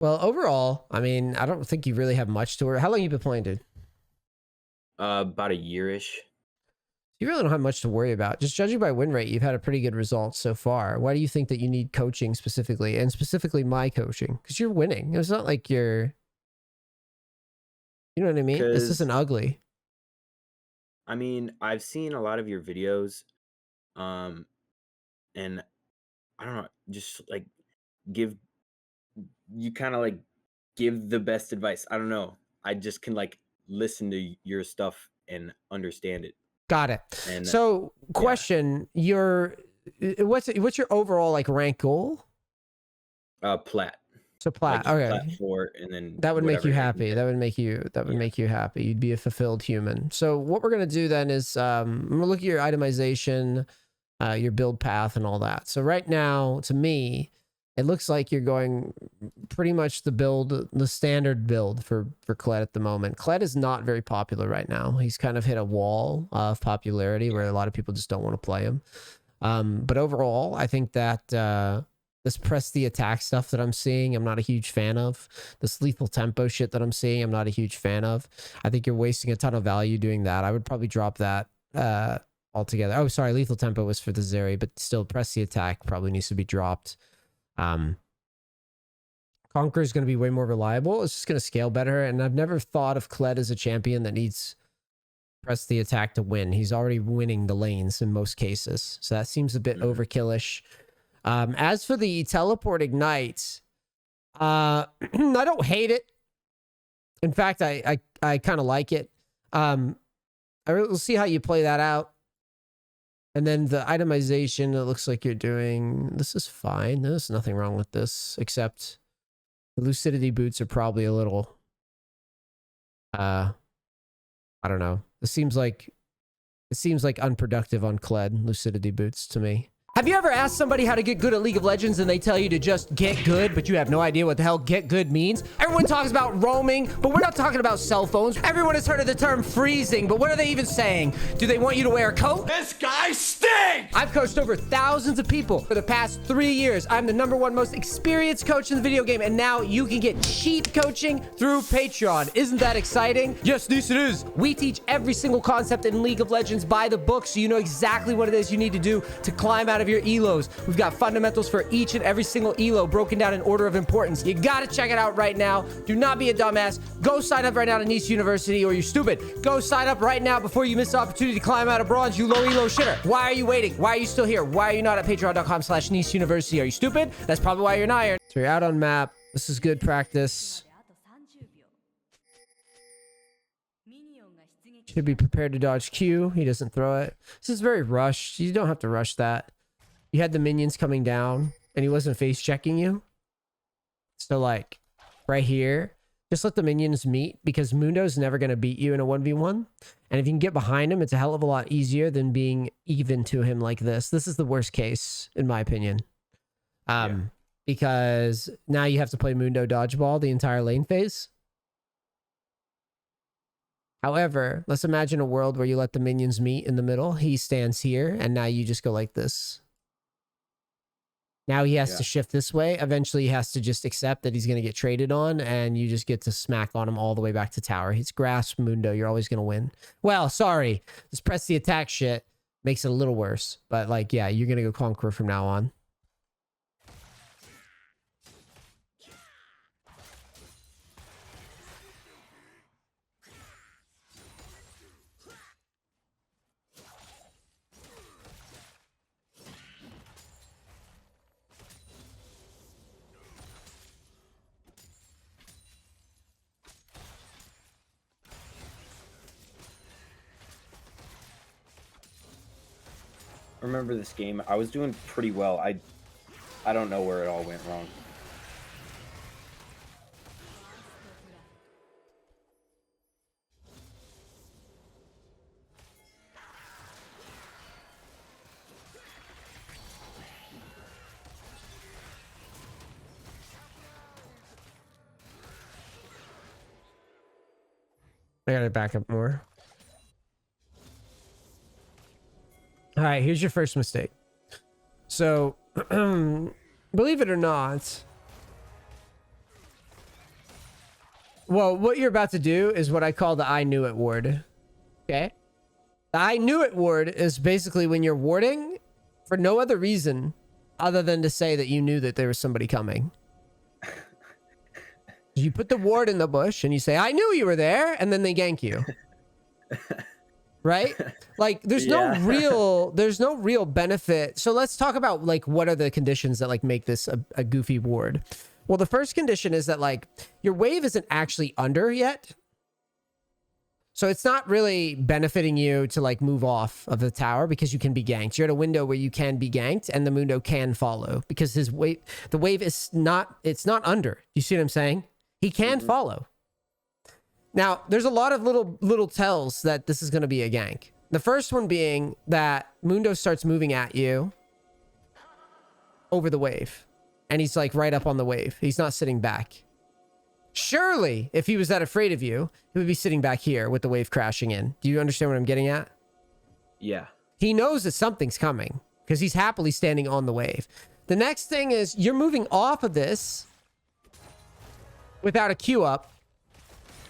Well, overall, I mean, I don't think you really have much to worry. How long you been playing, dude? About a year-ish. You really don't have much to worry about. Just judging by win rate, you've had a pretty good result so far. Why do you think that you need coaching specifically, and specifically my coaching? Because you're winning. It's not like you're, you know what I mean? This isn't ugly. I mean, I've seen a lot of your videos, and I don't know, just like give you kind of like give the best advice. I don't know. I just can like listen to your stuff and understand it. Got it. And So, question: what's your overall like rank goal? plat. So plat. Like Okay. plat 4, and then That would make you happy. That would make you happy. You'd be a fulfilled human. So what we're gonna do then is I'm gonna look at your itemization, your build path, and all that. So right now, to me, it looks like you're going pretty much the standard build for Kled at the moment. Kled is not very popular right now. He's kind of hit a wall of popularity where a lot of people just don't want to play him. But overall, I think that this press the attack stuff that I'm seeing, I'm not a huge fan of. This lethal tempo shit that I'm seeing, I'm not a huge fan of. I think you're wasting a ton of value doing that. I would probably drop that altogether. Oh, sorry, lethal tempo was for the Zeri, but still press the attack probably needs to be dropped. Conqueror is going to be way more reliable. It's just going to scale better. And I've never thought of Kled as a champion that needs press the attack to win. He's already winning the lanes in most cases. So that seems a bit overkillish. As for the teleport ignite, I don't hate it. In fact, I kind of like it. We'll see how you play that out. And then the itemization, it looks like you're doing, this is fine. There's nothing wrong with this, except the lucidity boots are probably a little, I don't know. It seems like unproductive on Kled, lucidity boots to me. Have you ever asked somebody how to get good at League of Legends and they tell you to just get good, but you have no idea what the hell get good means? Everyone talks about roaming, but we're not talking about cell phones. Everyone has heard of the term freezing, but what are they even saying? Do they want you to wear a coat? This guy stinks! I've coached over thousands of people for the past 3 years. I'm the #1 most experienced coach in the video game, and now you can get cheap coaching through Patreon. Isn't that exciting? Yes, this it is. We teach every single concept in League of Legends by the book, so you know exactly what it is you need to do to climb out of your elos. We've got fundamentals for each and every single elo broken down in order of importance. You gotta check it out right now. Do not be a dumbass. Go sign up right now to NEACE University, or you're stupid. Go sign up right now before you miss the opportunity to climb out of bronze, you low elo shitter. Why are you waiting? Why are you still here? Why are you not at patreon.com/NEACE University? Are you stupid? That's probably why you're an iron. So you're out on map. This is good practice. Should be prepared to dodge Q. He doesn't throw it. This is very rushed. You don't have to rush that. You had the minions coming down and he wasn't face checking you. So like right here, just let the minions meet, because Mundo's never going to beat you in a 1v1. And if you can get behind him, it's a hell of a lot easier than being even to him like this. This is the worst case, in my opinion. Because now you have to play Mundo dodgeball the entire lane phase. However, let's imagine a world where you let the minions meet in the middle. He stands here, and now you just go like this. Now he has to shift this way. Eventually, he has to just accept that he's going to get traded on, and you just get to smack on him all the way back to tower. He's grasp Mundo. You're always going to win. Well, sorry. This press the attack shit makes it a little worse. But, like, yeah, you're going to go Conqueror from now on. I remember this game. I was doing pretty well. I don't know where it all went wrong. I gotta back up more. All right, here's your first mistake. So, believe it or not, Well, what you're about to do is what I call the I knew it ward. Okay? The I knew it ward is basically when you're warding for no other reason other than to say that you knew that there was somebody coming. You put the ward in the bush and you say, I knew you were there, and then they gank you. Right? Like there's no real benefit. So let's talk about like what are the conditions that like make this a goofy ward. Well, the first condition is that like your wave isn't actually under yet. So it's not really benefiting you to like move off of the tower because you can be ganked. You're at a window where you can be ganked and the Mundo can follow because his wave, the wave is not, it's not under. You see what I'm saying? He can follow. Now, there's a lot of little tells that this is going to be a gank. The first one being that Mundo starts moving at you over the wave. And he's like right up on the wave. He's not sitting back. Surely, if he was that afraid of you, he would be sitting back here with the wave crashing in. Do you understand what I'm getting at? Yeah. He knows that something's coming because he's happily standing on the wave. The next thing is you're moving off of this without a queue up,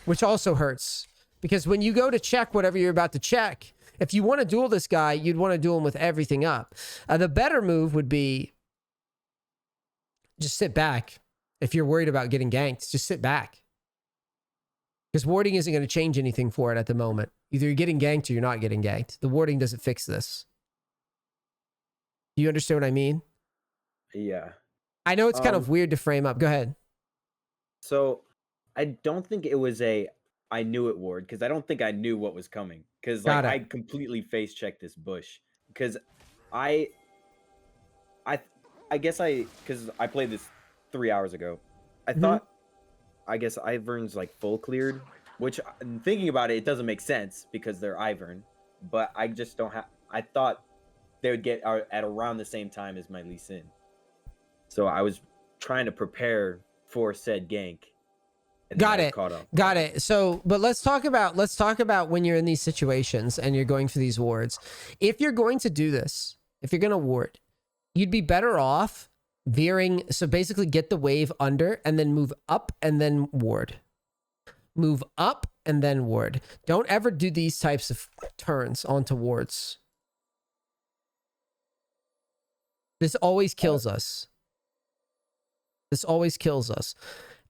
which also hurts because when you go to check whatever you're about to check, if you want to duel this guy, you'd want to duel him with everything up. The better move would be just sit back. If you're worried about getting ganked, just sit back. Because warding isn't going to change anything for it at the moment. Either you're getting ganked or you're not getting ganked. The warding doesn't fix this. Do you understand what I mean? Yeah. I know it's kind of weird to frame up. Go ahead. So I don't think it was a I knew it ward because I don't think I knew what was coming. Because like I completely face checked this bush. Because I guess because I played this 3 hours ago. I thought, I guess Ivern's like full cleared, which thinking about it, it doesn't make sense because they're Ivern, but I just don't have, I thought they would get at around the same time as my Lee Sin. So I was trying to prepare for said gank. Got it. So, but let's talk about when you're in these situations and you're going for these wards. If you're going to do this, if you're going to ward, you'd be better off veering. So basically get the wave under and then move up and then ward. Move up and then ward. Don't ever do these types of turns onto wards. This always kills us. This always kills us.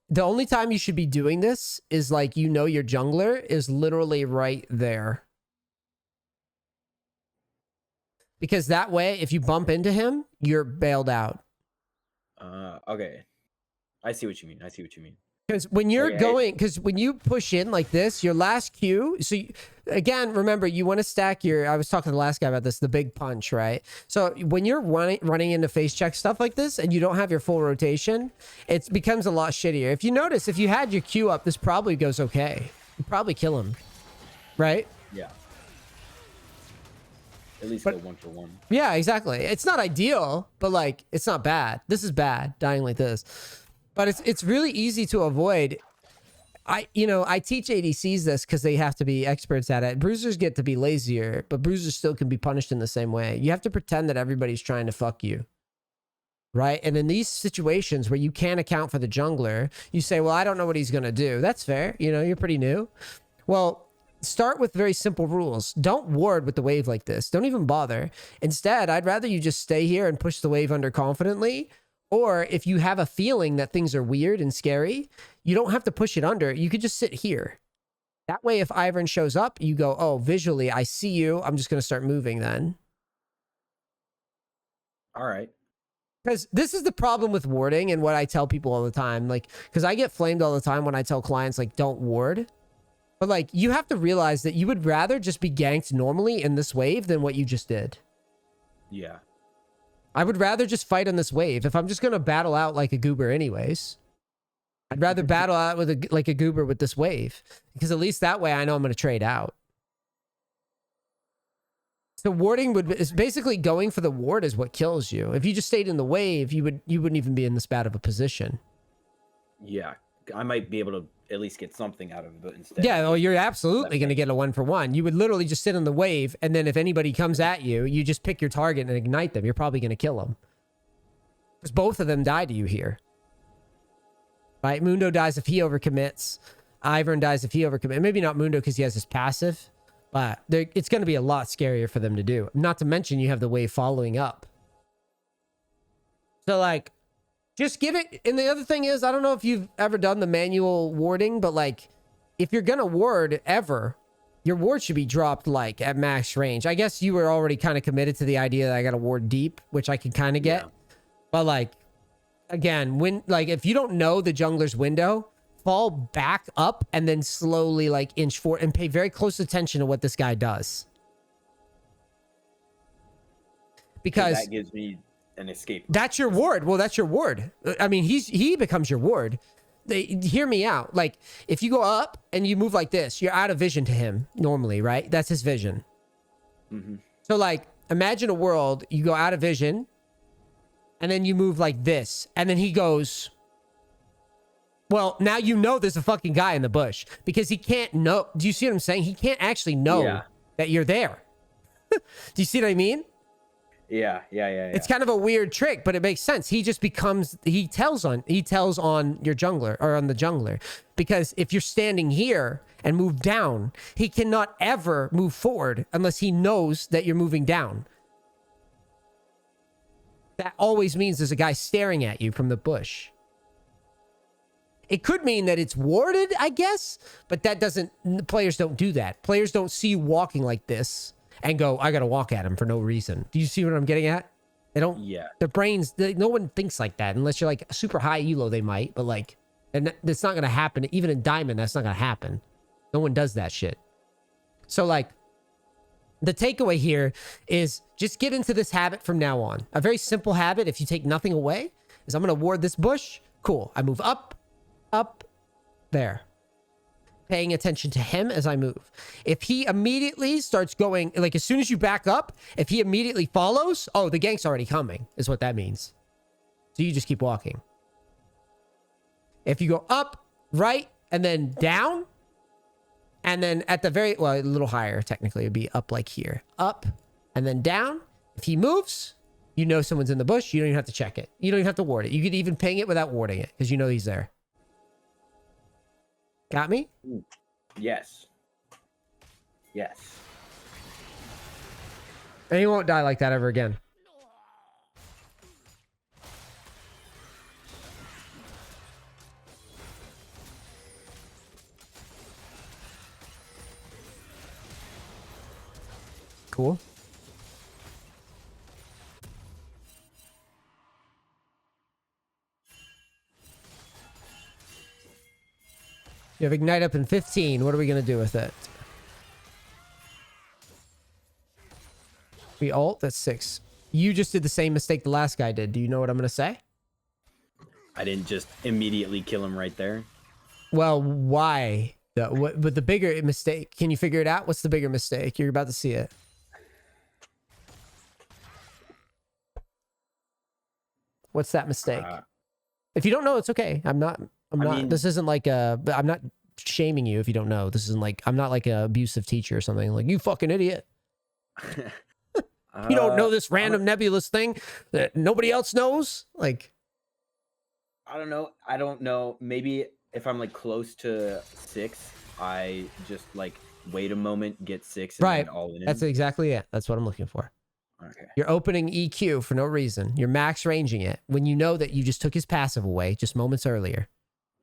The only time you should be doing this is like, you know, your jungler is literally right there. Because that way, if you bump into him, you're bailed out. Okay. I see what you mean. Because when you're when you push in like this, your last Q, so again, remember, you want to stack your, I was talking to the last guy about this, the big punch, right? So when you're running into face check stuff like this and you don't have your full rotation, it becomes a lot shittier. If you notice, if you had your Q up, this probably goes okay. You probably kill him, right? Yeah. At least go 1-for-1. Yeah, exactly. It's not ideal, but like, it's not bad. This is bad, dying like this. But it's really easy to avoid. I teach ADCs this because they have to be experts at it. Bruisers get to be lazier, but bruisers still can be punished in the same way. You have to pretend that everybody's trying to fuck you. Right? And in these situations where you can't account for the jungler, you say, well, I don't know what he's going to do. That's fair. You know, you're pretty new. Well, start with very simple rules. Don't ward with the wave like this. Don't even bother. Instead, I'd rather you just stay here and push the wave under confidently. Or if you have a feeling that things are weird and scary, you don't have to push it under. You could just sit here. That way, if Ivern shows up, you go, oh, visually, I see you. I'm just going to start moving then. All right. Because this is the problem with warding and what I tell people all the time. Like, because I get flamed all the time when I tell clients, like, don't ward. But, like, you have to realize that you would rather just be ganked normally in this wave than what you just did. Yeah. I would rather just fight on this wave. If I'm just going to battle out like a goober anyways, I'd rather battle out with like a goober with this wave. Because at least that way I know I'm going to trade out. So warding is basically going for the ward is what kills you. If you just stayed in the wave, you wouldn't even be in this bad of a position. Yeah. I might be able to at least get something out of it instead. Yeah, well, you're absolutely going to get a 1-for-1. You would literally just sit on the wave, and then if anybody comes at you, you just pick your target and ignite them. You're probably going to kill them. Because both of them die to you here. Right? Mundo dies if he overcommits. Ivern dies if he overcommits. Maybe not Mundo because he has his passive, but it's going to be a lot scarier for them to do. Not to mention you have the wave following up. So like, just give it. And the other thing is, I don't know if you've ever done the manual warding, but like, if you're going to ward ever, your ward should be dropped like at max range. I guess you were already kind of committed to the idea that I got to ward deep, which I can kind of get. Yeah. But like, again, when like if you don't know the jungler's window, fall back up and then slowly like inch forward and pay very close attention to what this guy does. Because that gives me an escape. That's your ward. Well, that's your ward. I mean, he becomes your ward. Hear me out. Like if you go up and you move like this, you're out of vision to him normally, right? That's his vision. Mm-hmm. So like imagine a world, you go out of vision and then you move like this and then he goes, well, now you know there's a fucking guy in the bush because he can't know. Do you see what I'm saying? He can't actually know that you're there. Do you see what I mean? Yeah. It's kind of a weird trick, but it makes sense. He just becomes, he tells on your jungler or on the jungler. Because if you're standing here and move down, he cannot ever move forward unless he knows that you're moving down. That always means there's a guy staring at you from the bush. It could mean that it's warded, I guess, but that doesn't, players don't do that. Players don't see you walking like this and go, I gotta walk at him for no reason. Do you see what I'm getting at? They don't, their brains, no one thinks like that unless you're like super high elo, they might, but like, and that's not gonna happen. Even in Diamond, that's not gonna happen. No one does that shit. So like, the takeaway here is just get into this habit from now on. A very simple habit, if you take nothing away, is I'm gonna ward this bush. Cool, I move up, there. Paying attention to him as I move. If he immediately starts going, like as soon as you back up, if he immediately follows, oh, the gank's already coming, is what that means. So you just keep walking. If you go up, right, and then down, and then at the very, well, a little higher, technically, it'd be up like here. Up, and then down. If he moves, you know someone's in the bush. You don't even have to check it. You don't even have to ward it. You could even ping it without warding it, because you know he's there. Got me? Yes. And he won't die like that ever again. Cool. You have Ignite up in 15. What are we going to do with it? We ult? That's 6. You just did the same mistake the last guy did. Do you know what I'm going to say? I didn't just immediately kill him right there. Well, why? But the bigger mistake, can you figure it out? What's the bigger mistake? You're about to see it. What's that mistake? If you don't know, it's okay. I'm not, this isn't like I'm not shaming you if you don't know. This isn't like, I'm not like an abusive teacher or something. Like, you fucking idiot. You don't know this random nebulous thing that nobody else knows? Like, I don't know. Maybe if I'm like close to 6, I just like wait a moment, get 6, and right. then all in. That's exactly it. That's what I'm looking for. Okay. You're opening EQ for no reason. You're max ranging it when you know that you just took his passive away just moments earlier.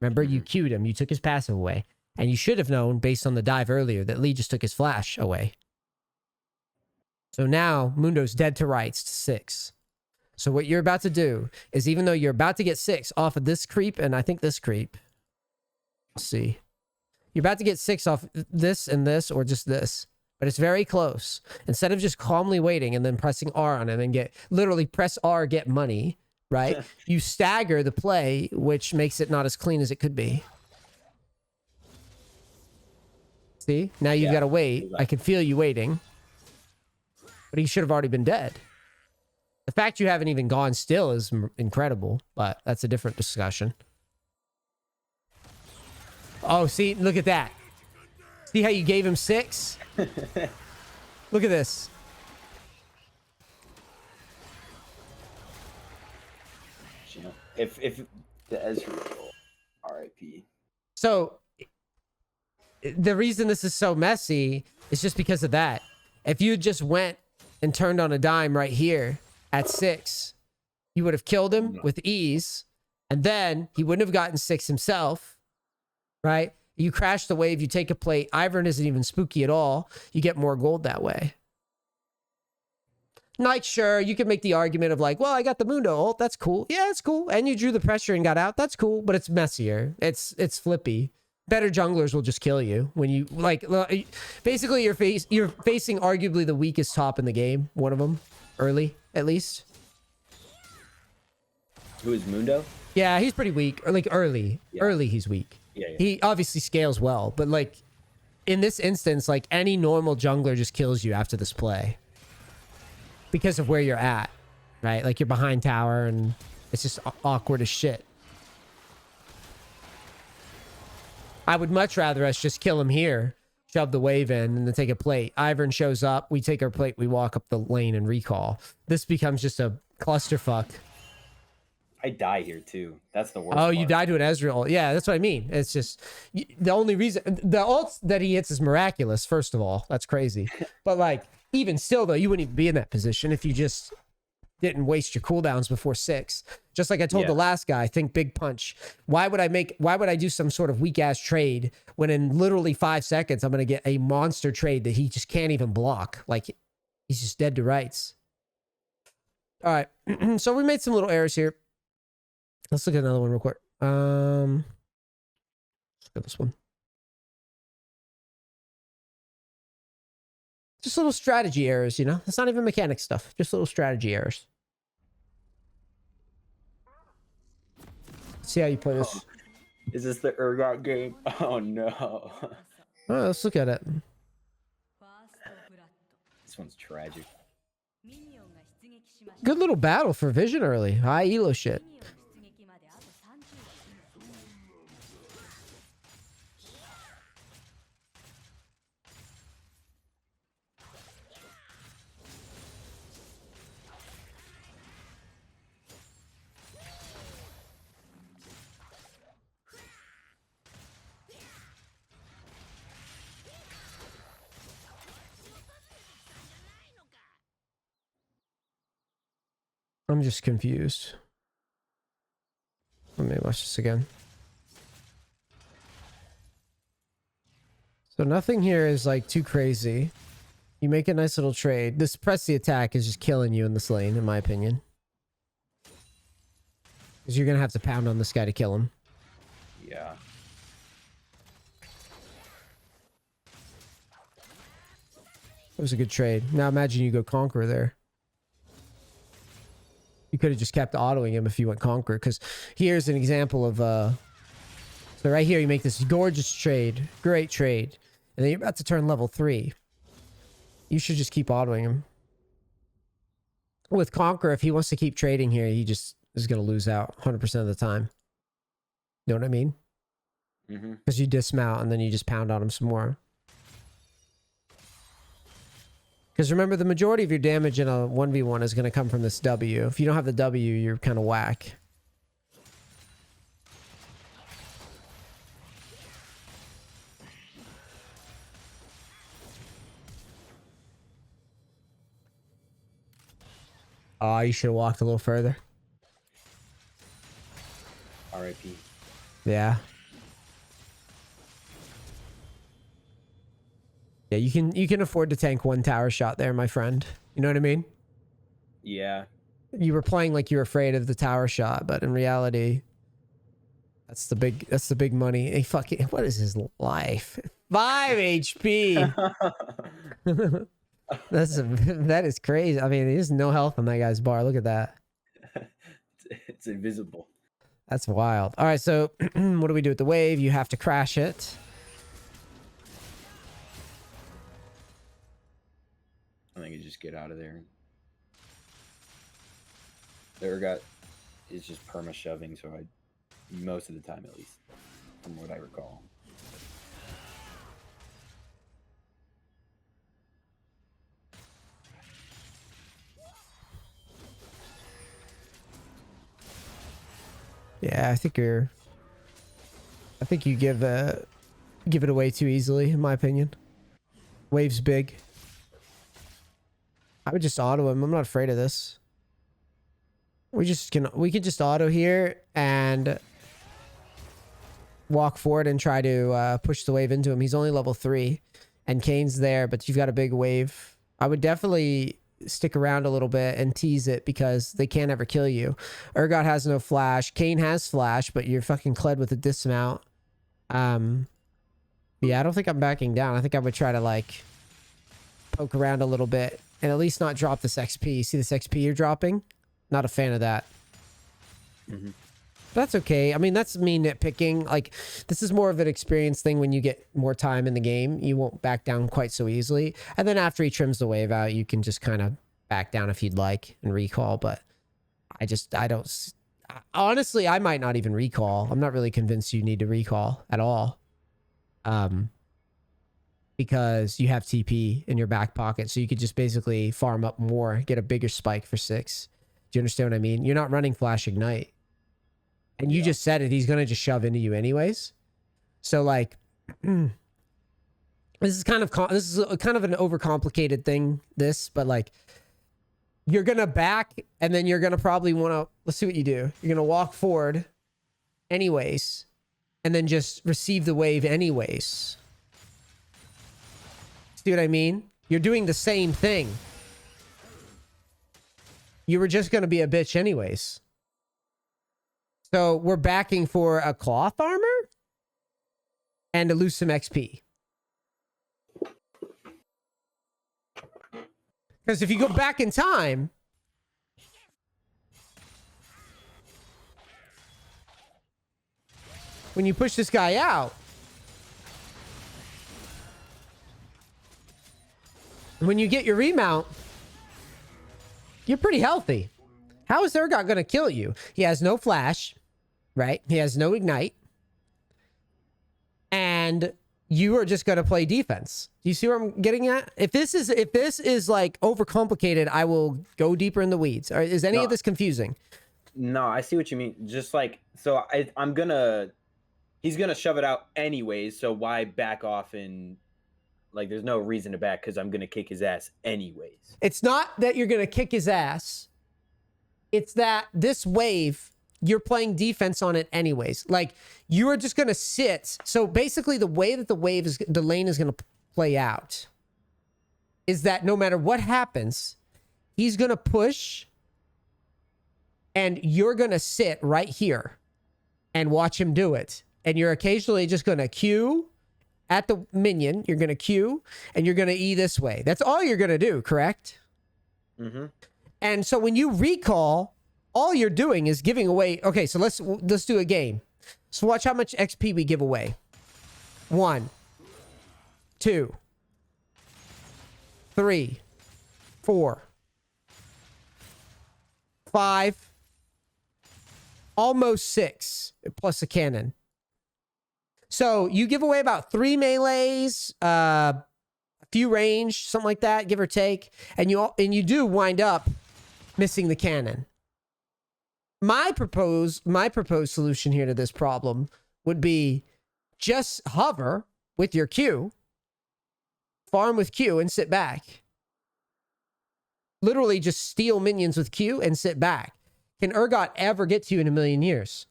Remember, you queued him. You took his passive away. And you should have known, based on the dive earlier, that Lee just took his flash away. So now, Mundo's dead to rights to 6. So what you're about to do is, even though you're about to get 6 off of this creep, and I think this creep. Let's see. You're about to get 6 off this and this, or just this. But it's very close. Instead of just calmly waiting and then pressing R on him and literally press R, get money, right? You stagger the play, which makes it not as clean as it could be. See? Now you've got to wait. I can feel you waiting. But he should have already been dead. The fact you haven't even gone still is incredible, but that's a different discussion. Oh, see? Look at that. See how you gave him 6? Look at this. If the Ezreal, RIP. So the reason this is so messy is just because of that. If you just went and turned on a dime right here at 6, you would have killed him with ease, and then he wouldn't have gotten 6 himself, right? You crash the wave, you take a plate. Ivern isn't even spooky at all. You get more gold that way. Like, sure, you can make the argument of like, well, I got the Mundo ult. That's cool. Yeah, it's cool. And you drew the pressure and got out. That's cool, but it's messier. It's flippy. Better junglers will just kill you when you like. Basically, you're facing arguably the weakest top in the game. One of them, early at least. Who is Mundo? Yeah, he's pretty weak. Or like early, early he's weak. Yeah, yeah. He obviously scales well, but like in this instance, like any normal jungler just kills you after this play. Because of where you're at, right? Like you're behind tower and it's just awkward as shit. I would much rather us just kill him here, shove the wave in, and then take a plate. Ivern shows up, we take our plate, we walk up the lane and recall. This becomes just a clusterfuck. I die here too. That's the worst. Oh, part. you died to an Ezreal. Yeah, that's what I mean. It's just the only reason the ult that he hits is miraculous. First of all, that's crazy. But like, even still though, you wouldn't even be in that position if you just didn't waste your cooldowns before 6. Just like I told the last guy, think big punch. Why would I do some sort of weak ass trade when in literally 5 seconds I'm gonna get a monster trade that he just can't even block? Like he's just dead to rights. All right, so we made some little errors here. Let's look at another one real quick. Let's look at this one. Just little strategy errors, you know? It's not even mechanic stuff. Just little strategy errors. Let's see how you play this. Oh, is this the Urgot game? Oh no. All right, let's look at it. This one's tragic. Good little battle for Vision early. High elo shit. I'm just confused. Let me watch this again. So nothing here is like too crazy. You make a nice little trade. This press the attack is just killing you in this lane, in my opinion. Because you're going to have to pound on this guy to kill him. Yeah. It was a good trade. Now imagine you go Conqueror there. You could have just kept autoing him if you went Conqueror. Because here's an example of... So right here, you make this gorgeous trade. Great trade. And then you're about to turn level 3. You should just keep autoing him. With Conqueror, if he wants to keep trading here, he just is going to lose out 100% of the time. You know what I mean? Because you dismount and then you just pound on him some more. Because remember, the majority of your damage in a 1v1 is going to come from this W. If you don't have the W, you're kind of whack. Oh, you should have walked a little further. R.I.P. Yeah. Yeah, you can afford to tank one tower shot there, my friend. You know what I mean? Yeah. You were playing like you're afraid of the tower shot, but in reality, that's the big money. Hey, fucking, what is his life? 5 HP. That is crazy. I mean, there's no health on that guy's bar. Look at that. It's invisible. That's wild. All right, so what do we do with the wave? You have to crash it. I think you just get out of there. The Urgot is just perma shoving, so most of the time at least, from what I recall. Yeah, I think you give give it away too easily, in my opinion. Wave's big. I would just auto him. I'm not afraid of this. We could just auto here and walk forward and try to push the wave into him. He's only level 3 and Kane's there, but you've got a big wave. I would definitely stick around a little bit and tease it because they can't ever kill you. Urgot has no flash. Kane has flash, but you're fucking Kled with a dismount. Yeah, I don't think I'm backing down. I think I would try to like poke around a little bit and at least not drop this XP. See this XP you're dropping? Not a fan of that. Mm-hmm. That's okay. I mean, that's me nitpicking. Like, this is more of an experience thing. When you get more time in the game, you won't back down quite so easily. And then after he trims the wave out, you can just kind of back down if you'd like and recall. But honestly, I might not even recall. I'm not really convinced you need to recall at all. Because you have TP in your back pocket. So you could just basically farm up more, get a bigger spike for 6. Do you understand what I mean? You're not running Flash Ignite. And you just said it. He's going to just shove into you anyways. So like, this is kind of an overcomplicated thing, but like, you're going to back and then you're going to probably want to, let's see what you do. You're going to walk forward anyways, and then just receive the wave anyways. See what I mean? You're doing the same thing. You were just going to be a bitch anyways. So we're backing for a cloth armor and to lose some XP. Because if you go back in time, when you push this guy out, when you get your remount, you're pretty healthy. How is Urgot going to kill you? He has no flash, right? He has no ignite. And you are just going to play defense. Do you see where I'm getting at? If this is like overcomplicated, I will go deeper in the weeds. Or is any of this confusing? No, I see what you mean. Just like, so he's going to shove it out anyways. So why back off and like, there's no reason to back because I'm going to kick his ass anyways. It's not that you're going to kick his ass. It's that this wave, you're playing defense on it anyways. Like, you are just going to sit. So basically the way that the lane is going to play out is that no matter what happens, he's going to push and you're going to sit right here and watch him do it. And you're occasionally just going to Q at the minion. You're going to Q and you're going to E this way. That's all you're going to do, correct? Mm-hmm. And so when you recall, all you're doing is giving away. Okay, so let's do a game. So watch how much XP we give away. 1, 2, 3, 4, 5, almost 6 plus a cannon. So you give away about 3 melees, a few range, something like that, give or take, and you do wind up missing the cannon. My proposed solution here to this problem would be just hover with your Q, farm with Q, and sit back. Literally just steal minions with Q and sit back. Can Urgot ever get to you in a million years?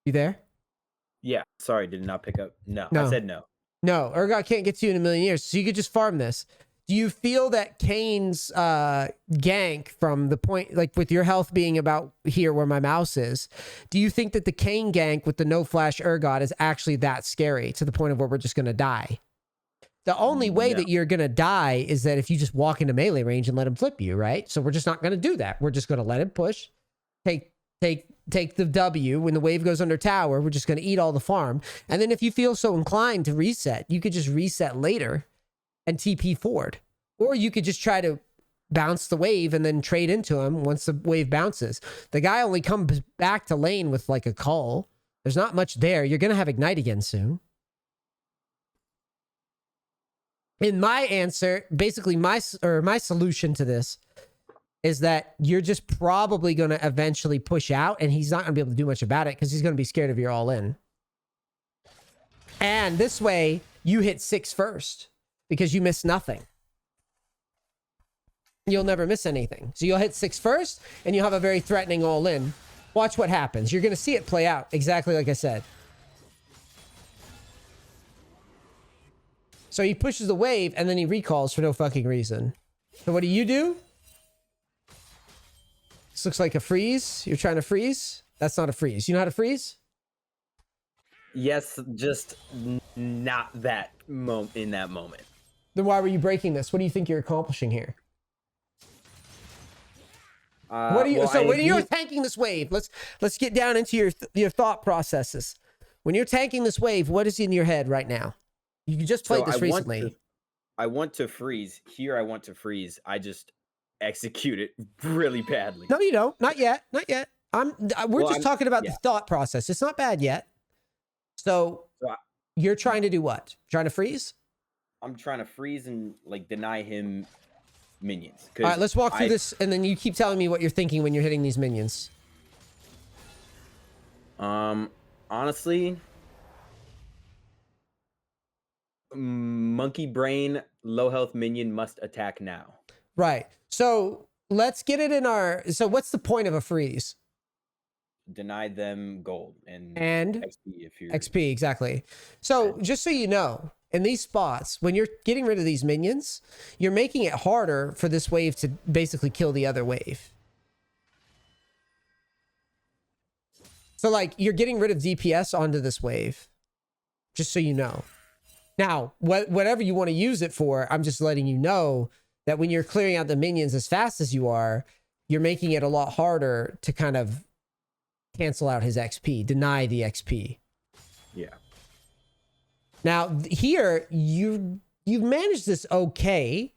You there? Yeah. Sorry, did not pick up. No. I said no. No, Urgot can't get to you in a million years. So you could just farm this. Do you feel that Kane's gank from the point, like with your health being about here where my mouse is, do you think that the Kane gank with the no flash Urgot is actually that scary to the point of where we're just going to die? The only way that you're going to die is that if you just walk into melee range and let him flip you, right? So we're just not going to do that. We're just going to let him push, take the W. When the wave goes under tower, we're just going to eat all the farm. And then if you feel so inclined to reset, you could just reset later and TP forward. Or you could just try to bounce the wave and then trade into him once the wave bounces. The guy only comes back to lane with like a call. There's not much there. You're going to have Ignite again soon. In my answer, basically my solution to this is that you're just probably going to eventually push out, and he's not going to be able to do much about it because he's going to be scared of your all in. And this way, you hit 6 first because you miss nothing. You'll never miss anything. So you'll hit 6 first, and you'll have a very threatening all in. Watch what happens. You're going to see it play out exactly like I said. So he pushes the wave, and then he recalls for no fucking reason. So what do? This looks like a freeze. You're trying to freeze? That's not a freeze. You know how to freeze? Yes, just not that in that moment. Then why were you breaking this? What do you think you're accomplishing here? What do you? So when you're tanking this wave, let's get down into your thought processes. When you're tanking this wave, what is in your head right now? You just played this recently. I want to freeze. Here I want to freeze. I just execute it really badly. No, you don't. Not yet. Not yet. We're just talking about the thought process. It's not bad yet. So you're trying to do what? Trying to freeze? I'm trying to freeze and like deny him minions. All right, let's walk through this, and then you keep telling me what you're thinking when you're hitting these minions. Honestly, monkey brain, low health minion must attack now. Right. So let's get it in our. So what's the point of a freeze? Deny them gold and XP if you're XP, exactly. So just so you know, in these spots, when you're getting rid of these minions, you're making it harder for this wave to basically kill the other wave. So like you're getting rid of DPS onto this wave, just so you know. Now, whatever you want to use it for, I'm just letting you know that when you're clearing out the minions as fast as you are, you're making it a lot harder to kind of cancel out his XP, deny the XP. Yeah. Now here you've managed this okay.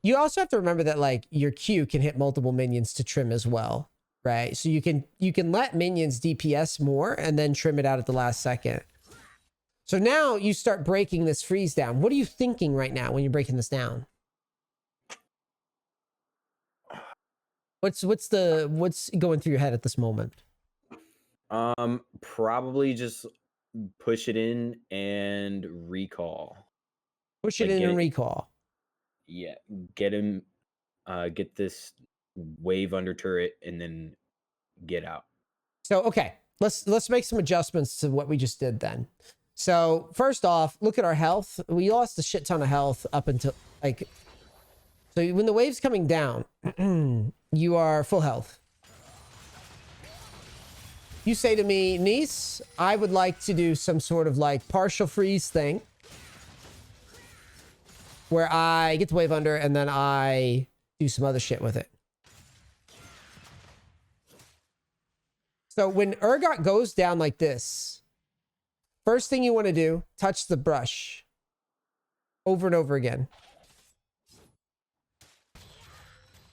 You also have to remember that like your Q can hit multiple minions to trim as well, right? So you can let minions DPS more and then trim it out at the last second. So now you start breaking this freeze down. What are you thinking right now when you're breaking this down? What's going through your head at this moment? Probably just push it in and recall. Push it in and recall. Yeah, get him, get this wave under turret and then get out. So okay, let's make some adjustments to what we just did then. So first off, look at our health. We lost a shit ton of health up until like. So when the wave's coming down, you are full health. You say to me, NEACE, I would like to do some sort of like partial freeze thing where I get the wave under and then I do some other shit with it. So when Urgot goes down like this, first thing you want to do, touch the brush over and over again.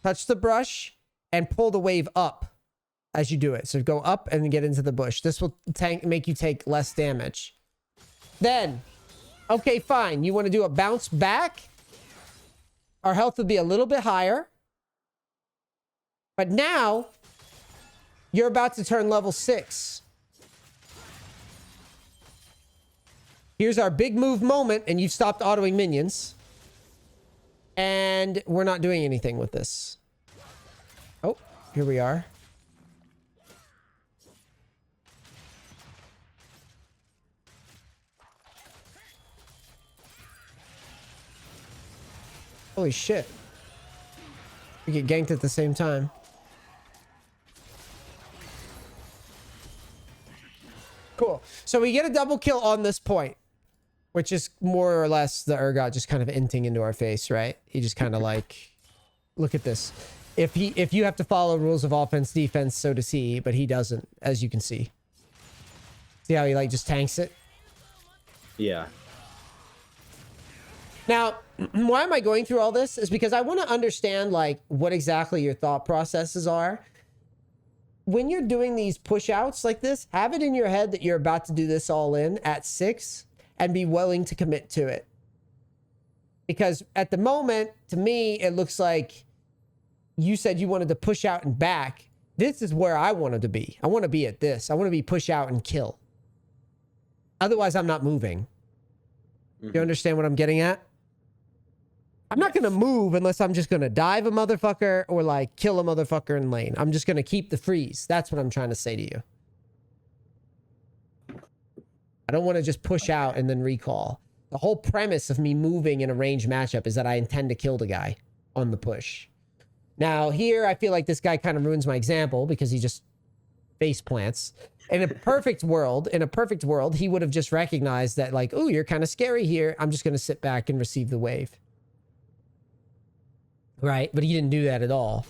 Touch the brush and pull the wave up as you do it. So go up and get into the bush. This will make you take less damage. Then, okay, fine. You want to do a bounce back? Our health will be a little bit higher. But now, you're about to turn level 6. Here's our big move moment, and you've stopped autoing minions. And we're not doing anything with this. Oh, here we are. Holy shit. We get ganked at the same time. Cool. So we get a double kill on this point. Which is more or less the Urgot just kind of inting into our face, right? He just kind of like, look at this. If you have to follow rules of offense, defense, so does he, but he doesn't, as you can see. See how he like just tanks it? Yeah. Now, why am I going through all this? Is because I want to understand like what exactly your thought processes are. When you're doing these push outs like this, have it in your head that you're about to do this all in at 6. And be willing to commit to it. Because at the moment, to me, it looks like you said you wanted to push out and back. This is where I wanted to be. I want to be at this. I want to be push out and kill. Otherwise, I'm not moving. You understand what I'm getting at? I'm not going to move unless I'm just going to dive a motherfucker or like kill a motherfucker in lane. I'm just going to keep the freeze. That's what I'm trying to say to you. I don't want to just push out and then recall. The whole premise of me moving in a ranged matchup is that I intend to kill the guy on the push. Now here, I feel like this guy kind of ruins my example because he just face plants. In a perfect world, he would have just recognized that like, oh, you're kind of scary here. I'm just going to sit back and receive the wave. Right? But he didn't do that at all.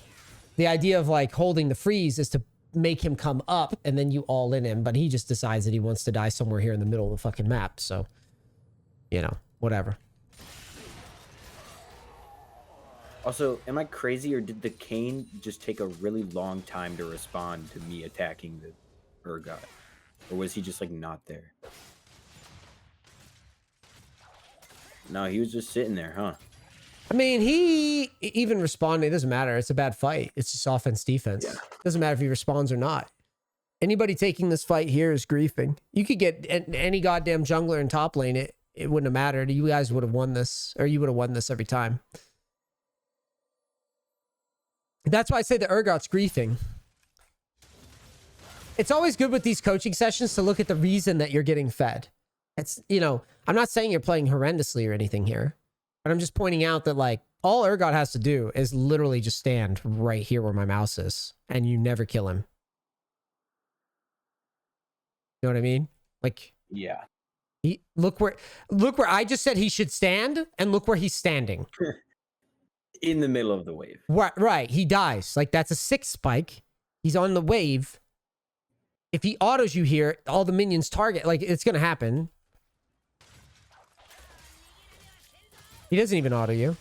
The idea of like holding the freeze is to make him come up and then you all in him. But he just decides that he wants to die somewhere here in the middle of the fucking map. So, you know, whatever. Also, am I crazy or did the cane just take a really long time to respond to me attacking the Urgot? Or was he just like not there? No, he was just sitting there, huh? I mean, he even responded. It doesn't matter. It's a bad fight. It's just offense, defense. Yeah. Doesn't matter if he responds or not. Anybody taking this fight here is griefing. You could get any goddamn jungler in top lane. It wouldn't have mattered. You guys would have won this, or you would have won this every time. That's why I say the Urgot's griefing. It's always good with these coaching sessions to look at the reason that you're getting fed. It's, you know, I'm not saying you're playing horrendously or anything here. But I'm just pointing out that, like, all Urgot has to do is literally just stand right here where my mouse is, and you never kill him. You know what I mean? Like, yeah. Look where I just said he should stand, and look where he's standing. In the middle of the wave. Right. He dies. Like, that's a 6 spike. He's on the wave. If he autos you here, all the minions target. Like, it's going to happen. He doesn't even auto you.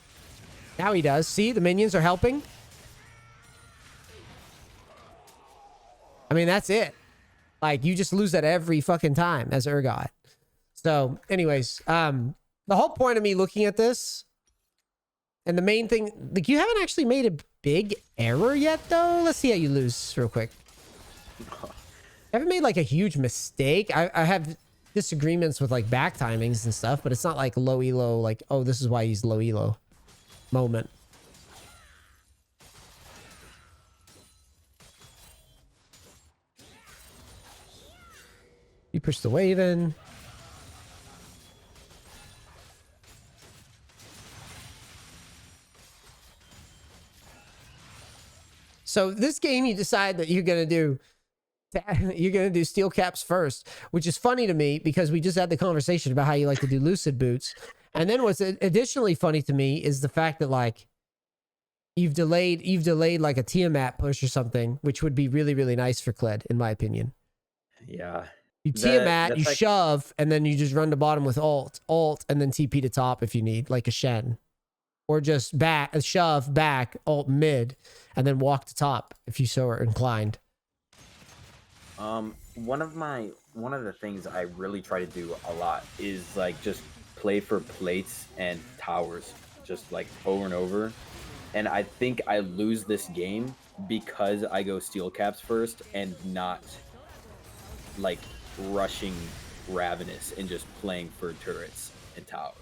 Now he does. See, the minions are helping. I mean, that's it. Like, you just lose that every fucking time as Urgot. So, anyways, the whole point of me looking at this, and the main thing, like, you haven't actually made a big error yet, though. Let's see how you lose real quick. You haven't made, like, a huge mistake. I have disagreements with like back timings and stuff, but it's not like low elo, like, oh, this is why he's low elo moment. You push the wave in. So this game, you decide that you're gonna do steel caps first, which is funny to me because we just had the conversation about how you like to do lucid boots. And then what's additionally funny to me is the fact that like you've delayed like a Tiamat push or something, which would be really, really nice for Kled, in my opinion. Yeah. You Tiamat, you like, shove, and then you just run to bottom with ult, and then TP to top if you need, like a Shen. Or just shove back, ult mid, and then walk to top if you so are inclined. One of the things I really try to do a lot is like just play for plates and towers, just like over and over. And I think I lose this game because I go steel caps first and not like rushing Ravenous and just playing for turrets and tower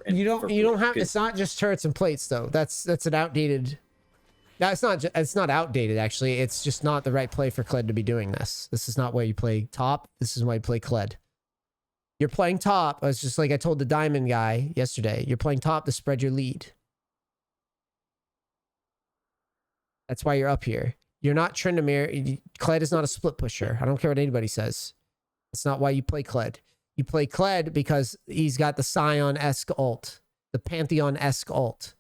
you don't have. It's not just turrets and plates though. That's an outdated. That's not. It's not outdated actually. It's just not the right play for Kled to be doing this. This is not where you play top. This is why you play Kled. You're playing top. It's just like I told the diamond guy yesterday. You're playing top to spread your lead. That's why you're up here. You're not Tryndamere. Kled is not a split pusher. I don't care what anybody says. It's not why you play Kled. You play Kled because he's got the Scion-esque ult, the Pantheon-esque ult,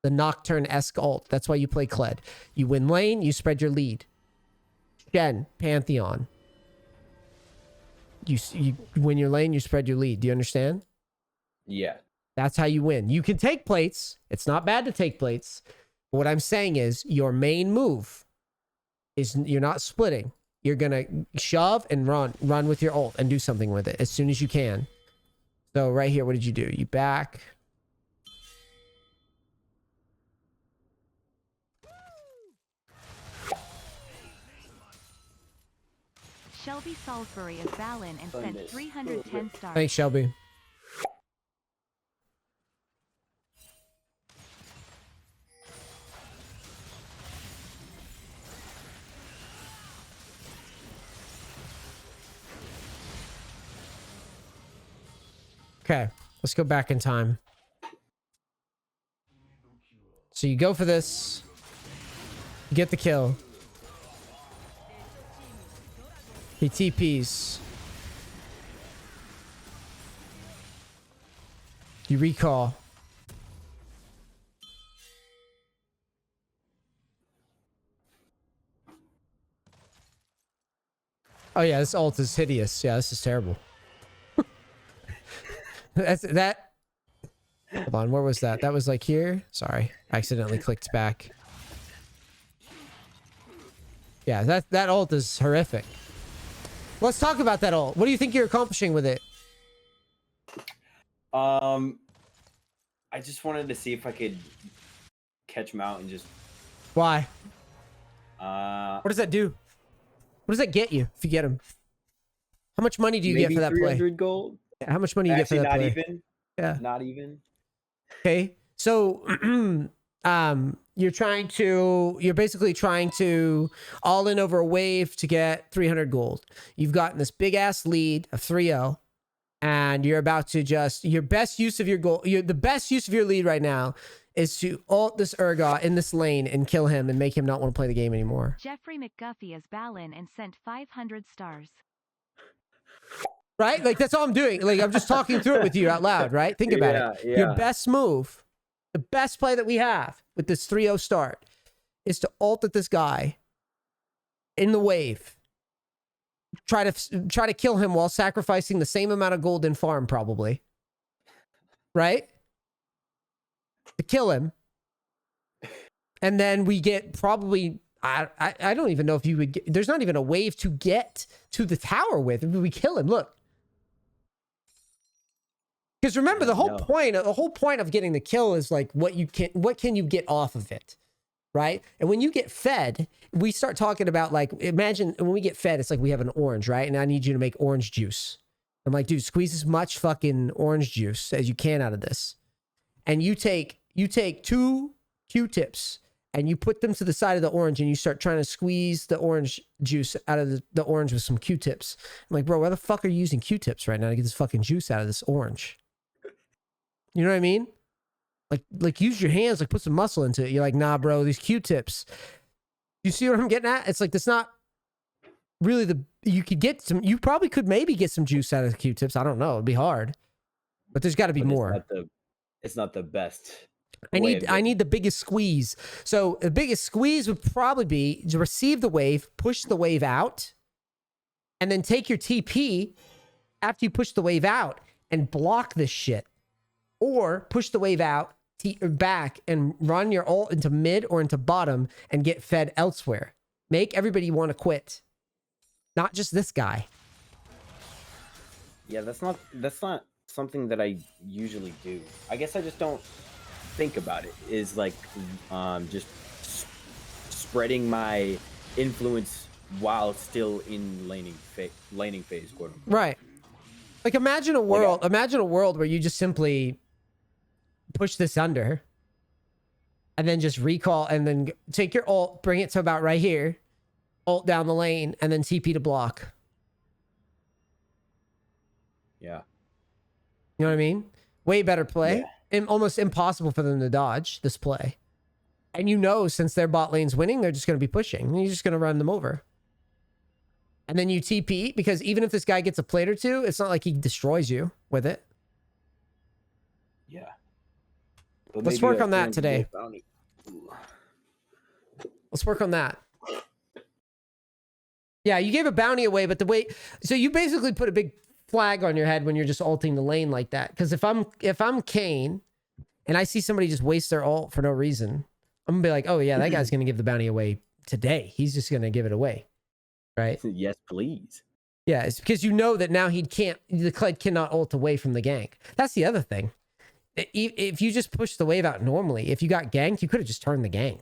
the Nocturne-esque ult. That's why you play Kled. You win lane, you spread your lead. Shen, Pantheon. You win your lane, you spread your lead. Do you understand? Yeah. That's how you win. You can take plates. It's not bad to take plates. But what I'm saying is your main move is you're not splitting. You're going to shove and run with your ult and do something with it as soon as you can. So right here, what did you do? You back. Shelby Salisbury as Balin and sent Goodness. 310 stars. Thanks, Shelby. Okay, let's go back in time. So you go for this. You get the kill. He TPs. You recall. Oh yeah, this ult is hideous. Yeah, this is terrible. That's that. Hold on, where was that? That was like here. Sorry, I accidentally clicked back. Yeah, that ult is horrific. Let's talk about that ult. What do you think you're accomplishing with it? I just wanted to see if I could catch him out and just. Why? What What does that do? What does that get you if you get him? How much money do you get for that play? 300 gold. How much money do you Actually, get for that not play? even. Yeah. Not even. Okay. So, you're basically trying to all in over a wave to get 300 gold. You've gotten this big ass lead of 3-0, and you're about to the best use of your lead right now is to ult this Urgot in this lane and kill him and make him not want to play the game anymore. Jeffrey McGuffey as Balin and sent 500 stars. Right? Like, that's all I'm doing. Like, I'm just talking through it with you out loud, right? Think about it. Yeah. Your best move, the best play that we have with this 3-0 start is to ult at this guy in the wave. Try to kill him while sacrificing the same amount of gold in farm, probably. Right? To kill him. And then we get probably... I don't even know if you would get... There's not even a wave to get to the tower with. We kill him. Look. Because remember, the whole point of getting the kill is like what can you get off of it, right? And when you get fed, we start talking about like, imagine when we get fed, it's like we have an orange, right? And I need you to make orange juice. I'm like, dude, squeeze as much fucking orange juice as you can out of this. And you take 2 Q-tips and you put them to the side of the orange and you start trying to squeeze the orange juice out of the orange with some Q-tips. I'm like, bro, why the fuck are you using Q-tips right now to get this fucking juice out of this orange? You know what I mean? Like use your hands, like put some muscle into it. You're like, nah, bro, these Q-tips. You see what I'm getting at? It's like, that's not really you probably could maybe get some juice out of the Q-tips. I don't know. It'd be hard. But there's got to be more. It's not the best. I need the biggest squeeze. So the biggest squeeze would probably be to receive the wave, push the wave out, and then take your TP after you push the wave out and block this shit. Or push the wave out, back, and run your ult into mid or into bottom and get fed elsewhere. Make everybody want to quit. Not just this guy. Yeah, that's not something that I usually do. I guess I just don't think about it. Is like just spreading my influence while still in laning phase, quote unquote. Right. Like imagine a world where you just simply push this under and then just recall and then take your ult, bring it to about right here, ult down the lane, and then TP to block. Yeah. You know what I mean? Way better play. Yeah. And almost impossible for them to dodge this play. And you know, since their bot lane's winning, they're just going to be pushing. And you're just going to run them over. And then you TP, because even if this guy gets a plate or two, it's not like he destroys you with it. Yeah. Let's work on that today. Let's work on that. Yeah, you gave a bounty away, but so you basically put a big flag on your head when you're just ulting the lane like that. Because if I'm Kane and I see somebody just waste their ult for no reason, I'm gonna be like, oh yeah, that guy's gonna give the bounty away today. He's just gonna give it away, right? Yes, please. Yeah, it's because you know that now the Kled cannot ult away from the gank. That's the other thing. If you just push the wave out normally, if you got ganked, you could have just turned the gank.